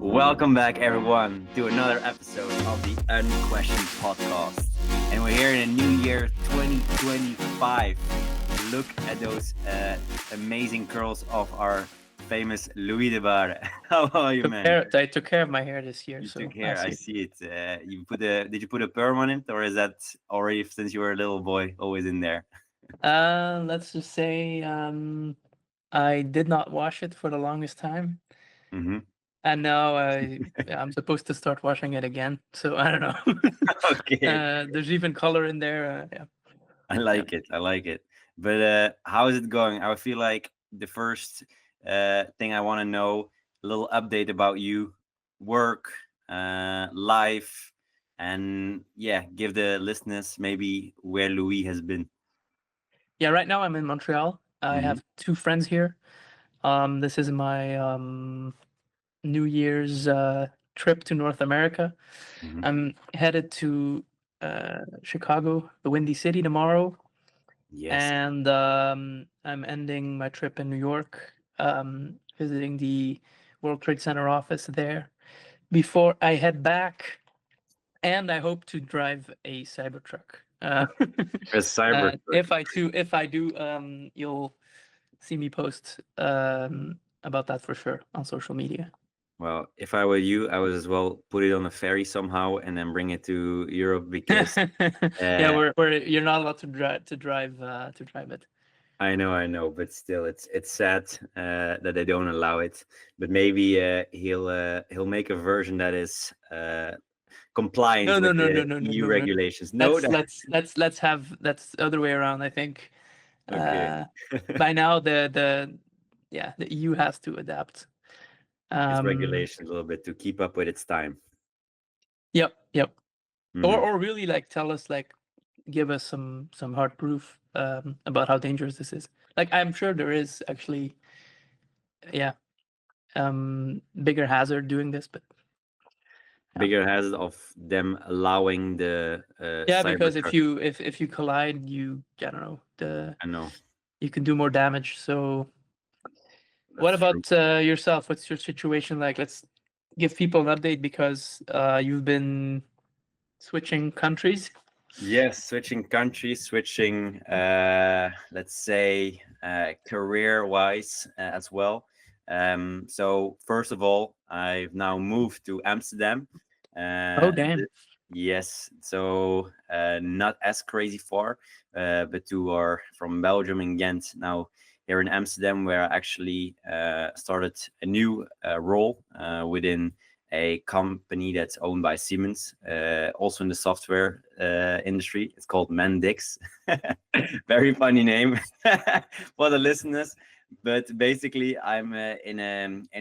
Welcome back, everyone, to another episode of the Unquestioned Podcast. And we're here in a new year, 2025. Look at those amazing curls of our famous Louis Debaere. How are you, man? I took care of my hair this year. You So took care. I see it. Did you put a perm on it, or is that already since you were a little boy always in there? let's just say I did not wash it for the longest time, Mm-hmm. and now I'm supposed to start washing it again. So I don't know. Okay. There's even color in there. Yeah. I like it. I like it. But how is it going? I feel like the first thing I want to know, a little update about you, work, life, and give the listeners maybe where Louis has been. Yeah. Right now I'm in Montreal. I Mhm. have two friends here. This is my New Year's trip to North America. Mhm. I'm headed to Chicago, the Windy City, tomorrow. Yes. And I'm ending my trip in New York, visiting the World Trade Center office there before I head back. And I hope to drive a Cybertruck. A cyber. If I do, you'll see me post about that for sure on social media. Well, if I were you, I would as well put it on a ferry somehow and then bring it to Europe because Yeah, uh, you're not allowed to drive it. I know, but still, it's sad that they don't allow it. But maybe he'll make a version that is compliant No, no, with no, no, the no, no, EU no, no. regulations. No, Let's have that's the other way around. I think okay. by now the EU has to adapt. Its Um, regulations a little bit to keep up with its time. yep. Mhm. Or really like tell us like give us some hard proof about how dangerous this is. Like I'm sure there is actually yeah bigger hazard doing this, but Bigger hazard of them allowing the yeah, cyber because if truck. you collide, I don't know, I know you can do more damage. So what that's true. about yourself? What's your situation like? Let's give people an update because you've been switching countries. Yes, switching countries, switching, let's say, career-wise as well. So first of all, I've now moved to Amsterdam. Oh, Uh, damn. th- yes, so not as crazy far, but to our from Belgium and Ghent now here in Amsterdam, where I actually started a new role within a company that's owned by Siemens, also in the software industry. It's called Mendix. Very funny name for the listeners. But basically, I'm in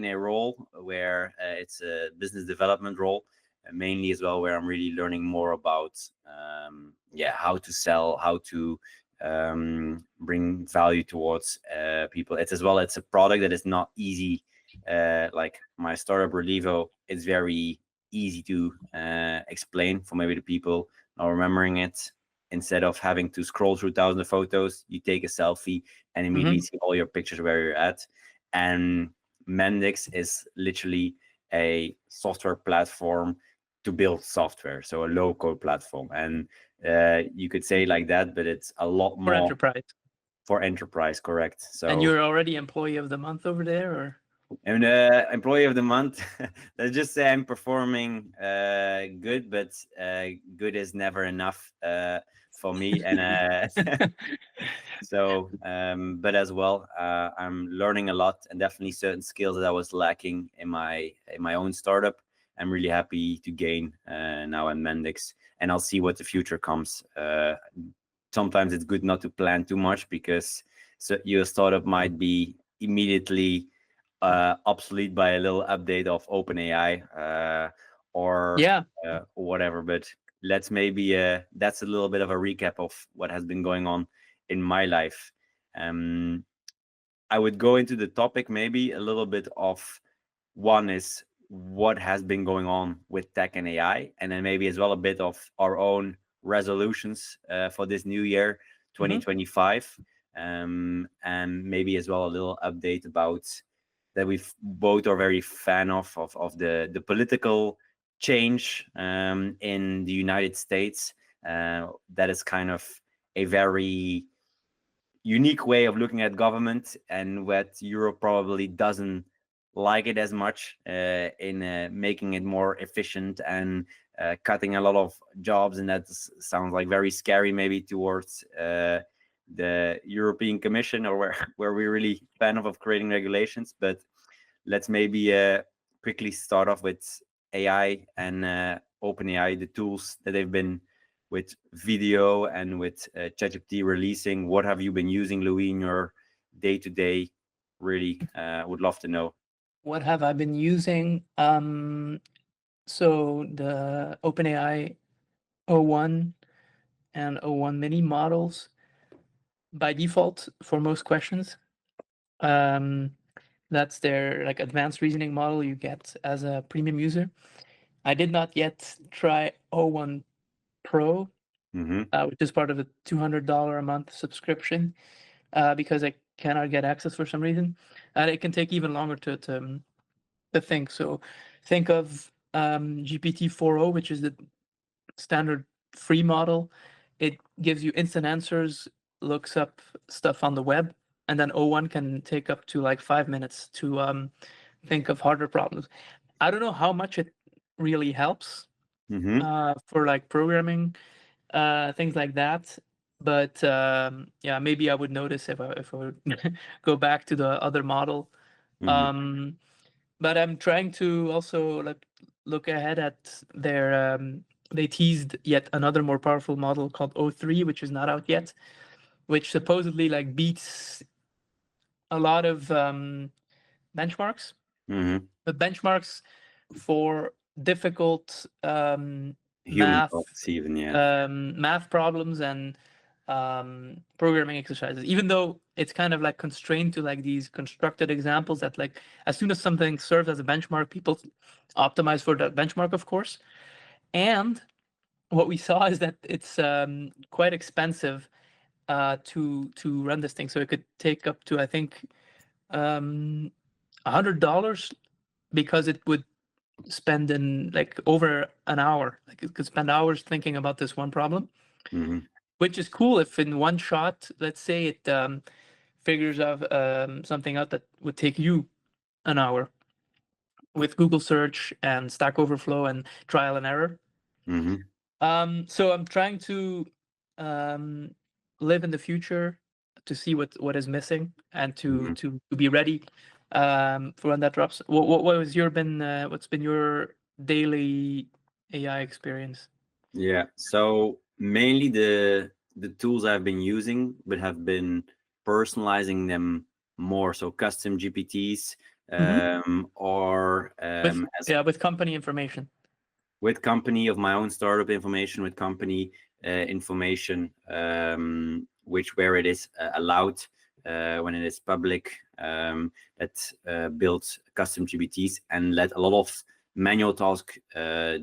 a role where it's a business development role, mainly as well, where I'm really learning more about how to sell, how to bring value towards people. It's as well. It's a product that is not easy. Like my startup Relivo, it's very easy to explain for maybe the people not remembering it. Instead of having to scroll through thousands of photos, you take a selfie and immediately see all your pictures where you're at. And Mendix is literally a software platform to build software, so a low-code platform. And you could say like that, but it's a lot For more enterprise. for enterprise, correct? And So you're already employee of the month over there, or? and employee of the month, let's just say I'm performing good, but good is never enough for me. And but as well, I'm learning a lot and definitely certain skills that I was lacking in my own startup. I'm really happy to gain now at Mendix, and I'll see what the future comes. Sometimes it's good not to plan too much because your startup might be immediately obsolete by a little update of OpenAI or Yeah. whatever. But let's maybe that's a little bit of a recap of what has been going on in my life. I would go into the topic maybe a little bit of one is what has been going on with tech and AI, and then maybe as well a bit of our own resolutions for this new year, 2025, and maybe as well a little update about that we both are very fan of the political change in the United States. That is kind of a very unique way of looking at government, and what Europe probably doesn't like it as much in making it more efficient and cutting a lot of jobs, and that sounds like very scary maybe towards the European Commission, or where we're really fan of creating regulations. But let's maybe quickly start off with AI and OpenAI, the tools that they've been with video and with ChatGPT releasing. What have you been using, Louis, in your day-to-day? Really would love to know. What have I been using? So the OpenAI O1 and O1 mini models by default for most questions. That's their like advanced reasoning model you get as a premium user. I did not yet try O1 Pro, which is part of a $200 a month subscription, because I cannot get access for some reason, and it can take even longer to think. So think of GPT-4o, which is the standard free model. It gives you instant answers, looks up stuff on the web, and then O1 can take up to like 5 minutes to think of harder problems. I don't know how much it really helps for like programming, things like that. But yeah, maybe I would notice if I would go back to the other model. But I'm trying to also like look ahead at their they teased yet another more powerful model called O3, which is not out yet, which supposedly like beats a lot of benchmarks. But benchmarks for difficult Human math thoughts, even, yeah. math problems and programming exercises, even though it's kind of like constrained to like these constructed examples that like as soon as something serves as a benchmark, people optimize for that benchmark, of course. And what we saw is that it's quite expensive to run this thing. So it could take up to, I think, $100, because it would spend in like over an hour. Like it could spend hours thinking about this one problem, which is cool if in one shot, let's say it figures out something out that would take you an hour with Google search and Stack Overflow and trial and error. So I'm trying to live in the future to see what is missing and to be ready for when that drops. What was your been what's been your daily AI experience? Yeah, so mainly the tools I've been using, but have been personalizing them more. So custom GPTs, or with company information. With company of my own startup information, with company information, which where it is allowed, when it is public, that builds custom GPTs and let a lot of manual tasks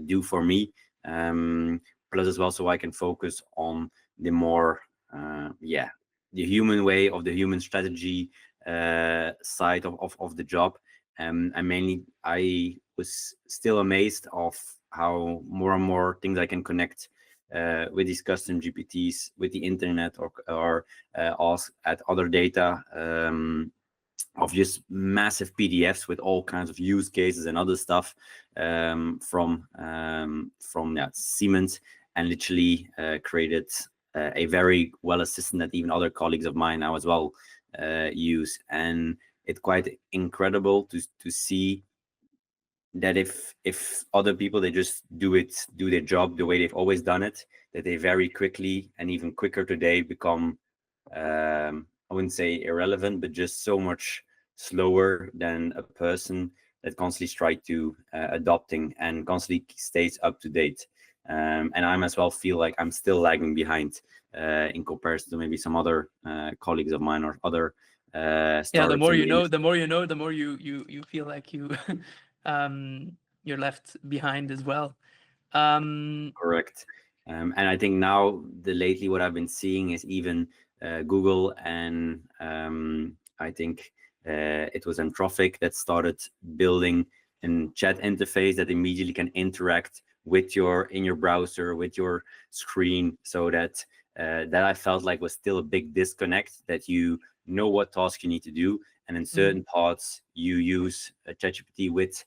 do for me. Plus as well, so I can focus on the more, the human way of the human strategy side of the job. And mainly, I was still amazed of how more and more things I can connect with these custom GPTs, with the internet, or ask at other data, of just massive PDFs with all kinds of use cases and other stuff, from Siemens, and literally created a very well assistant that even other colleagues of mine now as well use. And it's quite incredible to see that if other people, they just do their job the way they've always done it, that they very quickly and even quicker today become, I wouldn't say irrelevant, but just so much slower than a person that constantly tries to adopting and constantly stays up to date. And I'm as well feel like I'm still lagging behind in comparison to maybe some other colleagues of mine or other the more you know, the more you feel like you you're left behind as well. Correct. And I think now lately what I've been seeing is even Google and I think It was Anthropic that started building a chat interface that immediately can interact with in your browser, with your screen, so that that I felt like was still a big disconnect, that you know what task you need to do, and in certain parts you use ChatGPT with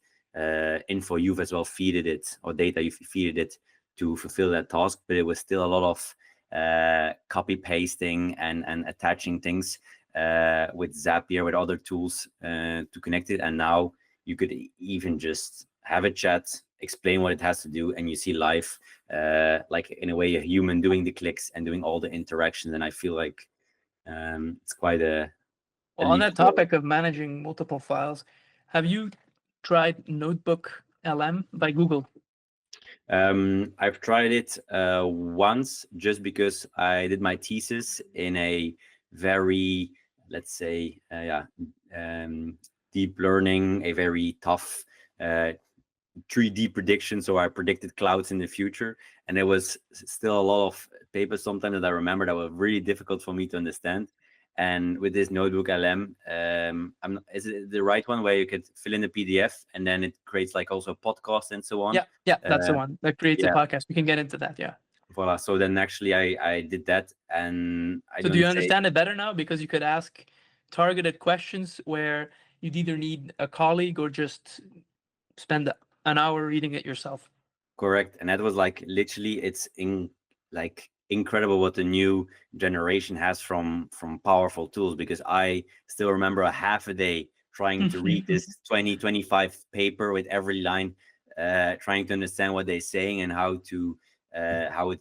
info you've as well feeded it, or data you've feeded it to fulfill that task, but it was still a lot of copy pasting and attaching things with Zapier, with other tools to connect it. And now you could even just have a chat, explain what it has to do, and you see live, like in a way, a human doing the clicks and doing all the interactions. And I feel like it's quite a Well, on leap that forward. topic of managing multiple files, have you tried Notebook LM by Google? I've tried it once, just because I did my thesis in a very, let's say, deep learning, a very tough 3D prediction. So I predicted clouds in the future, and there was still a lot of papers sometimes that I remember that were really difficult for me to understand. And with this Notebook LM, is it the right one where you could fill in a PDF and then it creates like also a podcast and so on? Yeah, that's the one that creates a Yeah, podcast. We can get into that, yeah. voila. So then actually I did that, and I So do you don't say understand it better now? Because you could ask targeted questions where you'd either need a colleague or just spend an hour reading it yourself. correct. And that was like literally, it's incredible what the new generation has from powerful tools, because I still remember a half a day trying to read this 2025 paper with every line, trying to understand what they're saying and how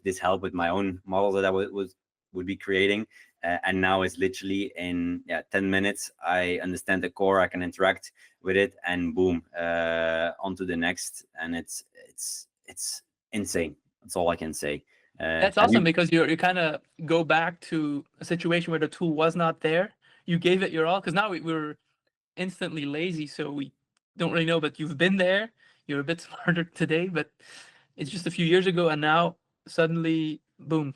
this helped with my own model that I would be creating. And now it's literally in 10 minutes I understand the core, I can interact with it, and boom, on to the next. And it's insane. That's all I can say. That's Have awesome, you? because you kind of go back to a situation where the tool was not there. You gave it your all, because now we're instantly lazy, so we don't really know. But you've been there. You're a bit smarter today, but it's just a few years ago, and now suddenly, boom.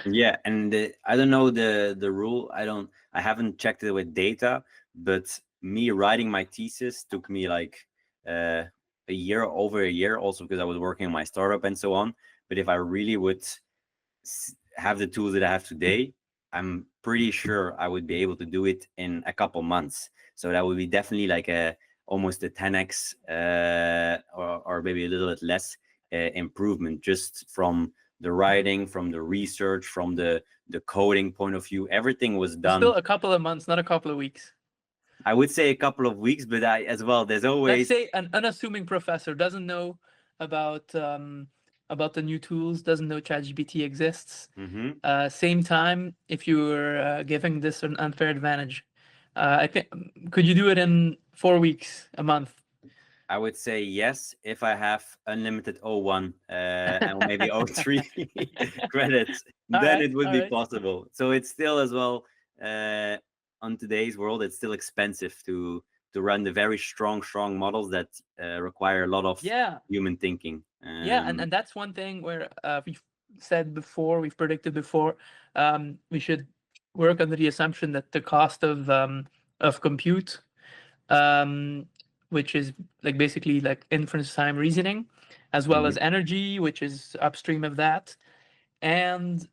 Yeah, and I don't know the rule. I haven't checked it with data, but me writing my thesis took me like a year, over a year, also because I was working on my startup and so on. But if I really would have the tools that I have today, I'm pretty sure I would be able to do it in a couple months. So that would be definitely like almost a 10x, or maybe a little bit less improvement, just from the writing, from the research, from the coding point of view. Everything was done. Still a couple of months, not a couple of weeks. I would say a couple of weeks, but there's Let's always. say an unassuming professor doesn't know about the new tools, doesn't know ChatGPT exists. Mhm. Same time, if you were giving this an unfair advantage, I think, could you do it in 4 weeks, a month? I would say yes, if I have unlimited O1 and maybe O3 credits, All then right, it would all be right. possible. So it's still as well, on today's world, it's still expensive to run the very strong models that require a lot of Yeah, human thinking. yeah, and that's one thing where we've said before, we've predicted before, we should work under the assumption that the cost of compute, um, which is like basically like inference time reasoning, as well as Mhm. energy, which is upstream of that, and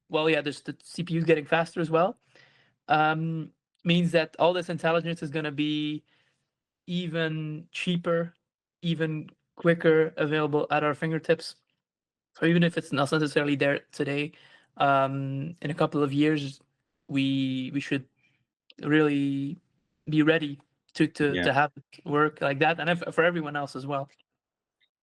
well, yeah, there's the CPUs getting faster as well. Um, Means that all this intelligence is going to be even cheaper, even quicker available at our fingertips. So even if it's not necessarily there today, in a couple of years, we should really be ready Yeah. to have it work like that, and for everyone else as well.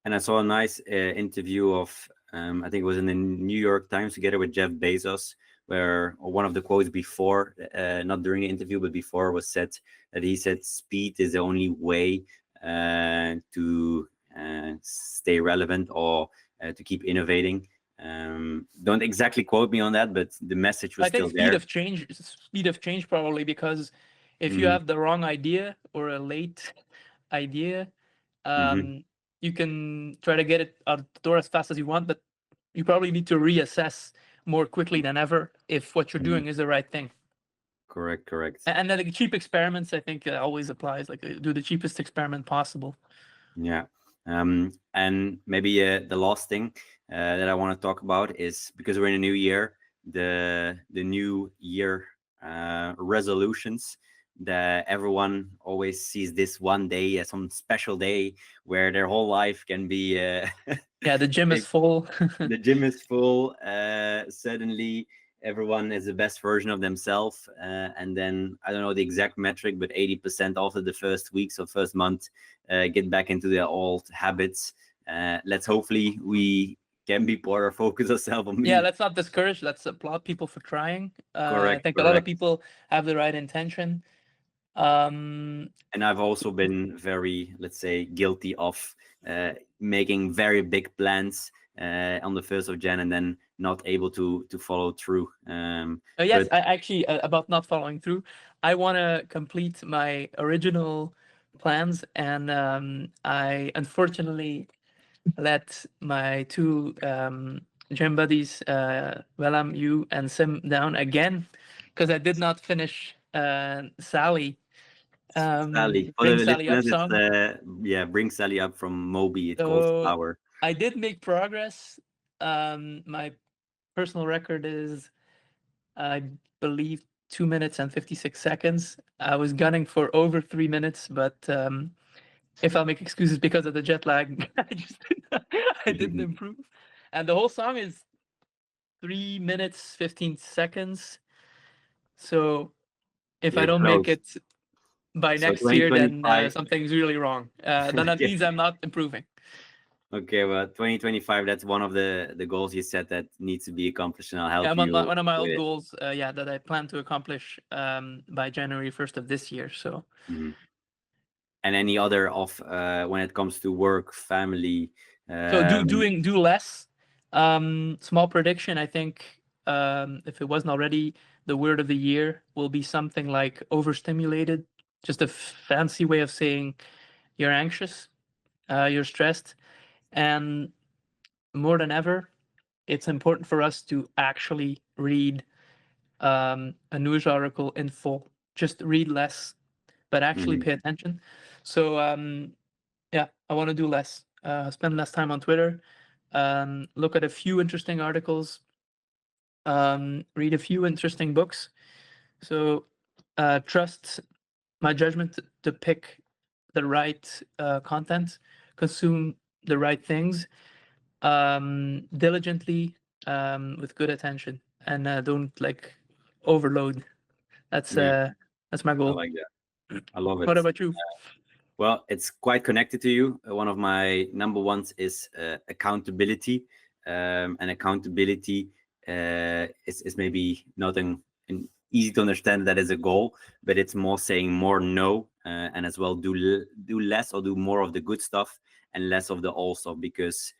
And I saw a nice interview of, I think it was in the New York Times, together with Jeff Bezos, where one of the quotes before, not during the interview, but before, was said that he said speed is the only way to stay relevant, or to keep innovating. Don't exactly quote me on that, but the message was I think still there. speed of change probably, because if you Hmm. have the wrong idea or a late idea, Hmm. um, you can try to get it out the door as fast as you want, but you probably need to reassess more quickly than ever if what you're doing is the right thing. Correct. And then the cheap experiments, I think, always applies. Like, do the cheapest experiment possible. Yeah. And maybe the last thing that I want to talk about is, because we're in a new year, the new year resolutions, that everyone always sees this one day as some special day where their whole life can be Yeah, the gym is full. the gym is full. Suddenly everyone is the best version of themselves, and then I don't know the exact metric, but 80% after the first weeks or first month get back into their old habits. Let's hopefully we can be part or focus ourselves on me. Yeah, let's not discourage. Let's applaud people for trying. I Correct, think a lot of correct. people have the right intention. And I've also been very, let's say, guilty of making very big plans on the 1st of Jan and then not able to follow through. Yes, But I actually, about not following through, I want to complete my original plans, and I unfortunately let my two gym buddies, Willem, you, and Sim, down again because I did not finish Sally. Sally, for Bring the Sally Up listeners, song. it's yeah, Bring Sally Up from Moby. It calls So Flower. I did make progress. My personal record is, I believe, 2 minutes and 56 seconds. I was gunning for over 3 minutes, but if I'll make excuses because of the jet lag, I didn't improve. And the whole song is 3 minutes 15 seconds. So if I You're don't make close. it by So next year, then 2025. something's really wrong. Then that Okay. means I'm not improving. Okay, well, 2025, that's one of the goals you set that needs to be accomplished, and I'll help Yeah, you one of my with old it. goals, yeah, that I plan to accomplish by January 1st of this year. So Mhm. And any other of when it comes to work, family. do less. Small prediction, I think, if it wasn't already, the word of the year will be something like overstimulated. Just a fancy way of saying you're anxious, you're stressed, and more than ever, it's important for us to actually read a news article in full. Just read less, but actually Mhm. pay attention. So yeah, I want to do less. Spend less time on Twitter. Look at a few interesting articles. Read a few interesting books. So trust my judgment to pick the right content, consume the right things, diligently, with good attention, and don't like overload. That's Yeah, uh that's my I goal. like that. I love What it. about you? Well, it's quite connected to you. One of my number ones is accountability, and accountability is maybe not an easy to understand that as a goal, but it's more saying more no, and as well do less or do more of the good stuff and less of the all stuff. Because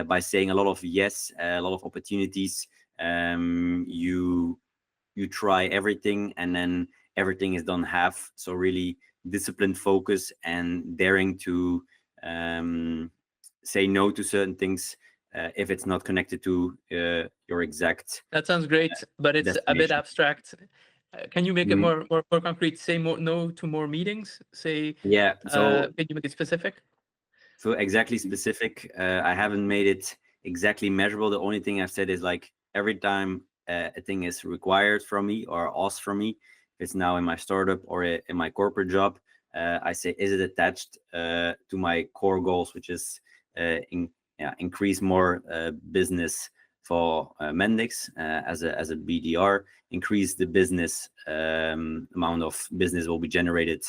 by saying a lot of yes, a lot of opportunities, you try everything and then everything is done half. So really disciplined focus and daring to say no to certain things if it's not connected to your exact That sounds great, but it's a bit destination. abstract. Can you make it Mhm. more concrete? Say more no to more meetings. Say, Yeah, can you make it specific? so exactly specific. I haven't made it exactly measurable. The only thing I've said is like every time a thing is required from me or asked from me, if it's now in my startup or in my corporate job, I say, is it attached to my core goals, which is increase more business for Mendix as a BDR, increase the business amount of business will be generated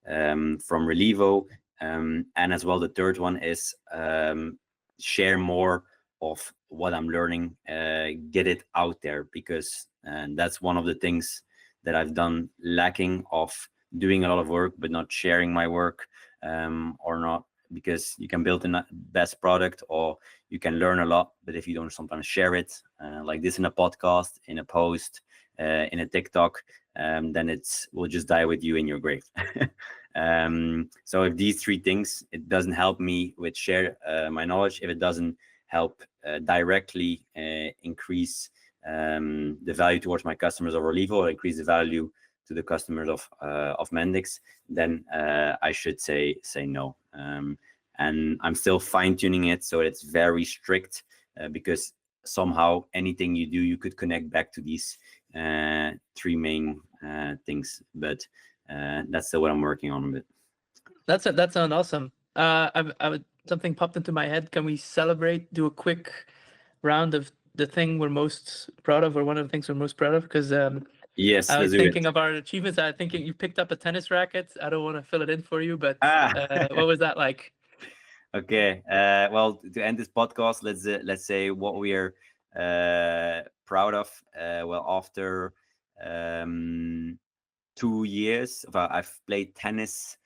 from Relivo. And as well, the third one is share more of what I'm learning, get it out there, because that's one of the things that I've done lacking of doing a lot of work, but not sharing my work, or not, because you can build the best product or you can learn a lot, but if you don't sometimes share it, like this in a podcast, in a post, in a TikTok, then it's will just die with you in your grave. So if these three things, it doesn't help me with share my knowledge, if it doesn't help directly increase the value towards my customers over Levo, or increase the value to the customers of Mendix, then I should say no. And I'm still fine tuning it, so it's very strict because somehow anything you do, you could connect back to these three main things. But that's still what I'm working on a bit. That sounds awesome. Something popped into my head. Can we celebrate? Do a quick round of the thing we're most proud of, or one of the things we're most proud of? Because yes, I was let's do thinking it. of our achievements. I think you picked up a tennis racket. I don't want to fill it in for you, but Ah. what was that like? Okay. Well, to end this podcast, let's say what we are proud of. Well, after 2 years, I've played tennis.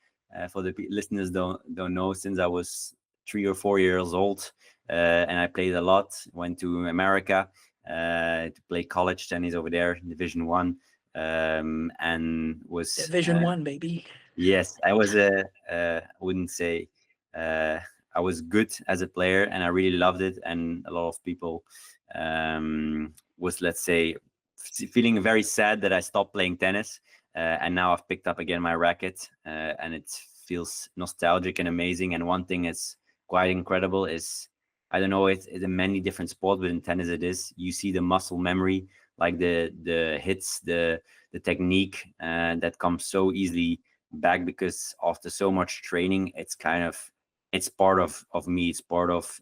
For the listeners don't know, since I was 3 or 4 years old, and I played a lot. Went to America to play college tennis over there, Division 1, and was Division 1, baby. Yes, I was I wouldn't say I was good as a player, and I really loved it. And a lot of people was, let's say, feeling very sad that I stopped playing tennis, and now I've picked up again my racket, and it feels nostalgic and amazing. And one thing that's quite incredible is, I don't know, it's in many different sports, but in tennis it is. You see the muscle memory, like the hits, the technique that comes so easily back, because after so much training, it's part of me. It's part of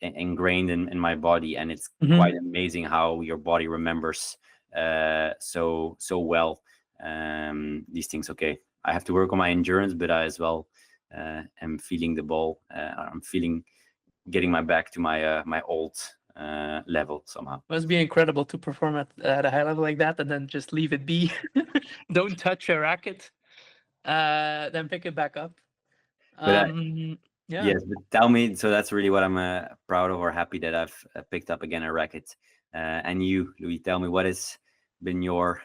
ingrained in my body, and it's quite amazing how your body remembers so well these things. Okay, I have to work on my endurance, but I as well am feeling the ball. I'm feeling getting my back to my my old level somehow. It must be incredible to perform at a high level like that, and then just leave it be. Don't touch a racket, then pick it back up. But Yeah. yes, but tell me, so that's really what I'm proud of, or happy that I've picked up again a racket. And you, Louis, tell me, what has been your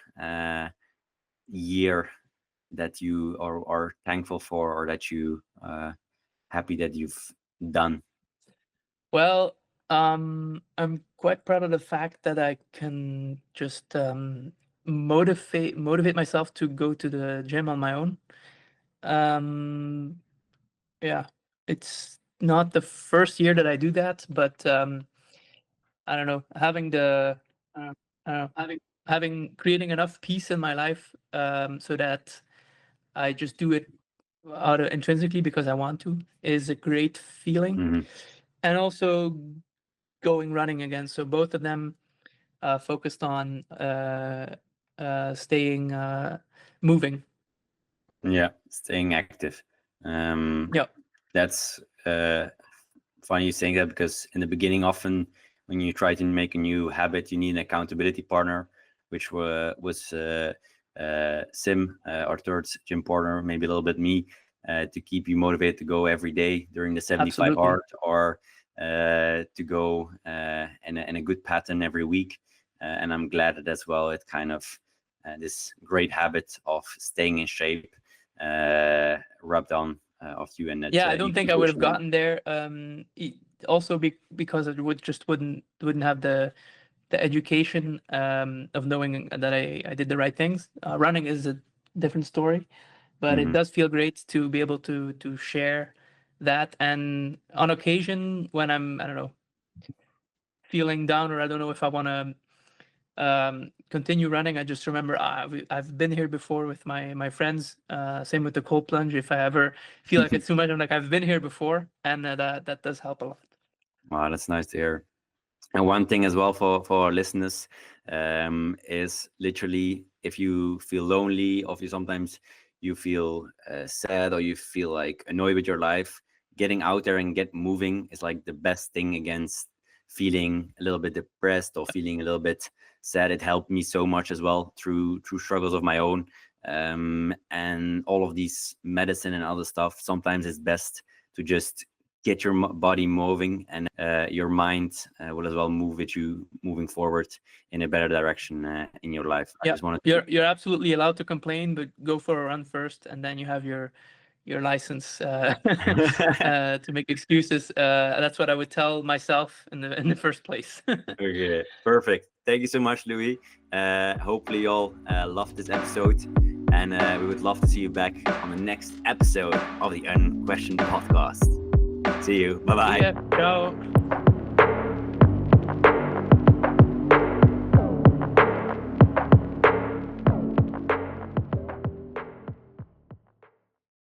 year that you are thankful for, or that you happy that you've done? Well, I'm quite proud of the fact that I can just motivate myself to go to the gym on my own. Yeah, it's not the first year that I do that, but I don't know, having the I don't know, having creating enough peace in my life so that I just do it out of intrinsically because I want to, is a great feeling. Mm-hmm. And also going running again. So both of them focused on staying moving. Yeah, staying active. Yeah. That's funny you saying that, because in the beginning, often when you try to make a new habit, you need an accountability partner, which was Sim, our third gym partner, maybe a little bit me, to keep you motivated to go every day during the 75 Absolutely. hours, or to go in a good pattern every week. And I'm glad that as well, it kind of this great habit of staying in shape rubbed on of you. And that, yeah, I don't think I would have gotten there. Also because it wouldn't have the education of knowing that I did the right things. Running is a different story, but it does feel great to be able to share that. And on occasion, when I'm, I don't know, feeling down, or I don't know if I want to continue running, I just remember I've been here before with my friends. Same with the cold plunge. If I ever feel like it's too much, I'm like, I've been here before, and that does help a lot. Wow, that's nice to hear. And one thing as well for our listeners is literally, if you feel lonely, or if you sometimes you feel sad, or you feel like annoyed with your life, getting out there and get moving is like the best thing against feeling a little bit depressed or feeling a little bit sad. It helped me so much as well through struggles of my own, and all of these medicine and other stuff. Sometimes it's best to just get your body moving, and your mind will as well move with you moving forward in a better direction in your life. Yeah, you're absolutely allowed to complain, but go for a run first, and then you have your your license to make excuses. That's what I would tell myself in the first place. Okay, perfect. Thank you so much, Louis. Hopefully you all loved this episode, and we would love to see you back on the next episode of the Unquestioned Podcast. See you. Bye-bye. Yeah, ciao.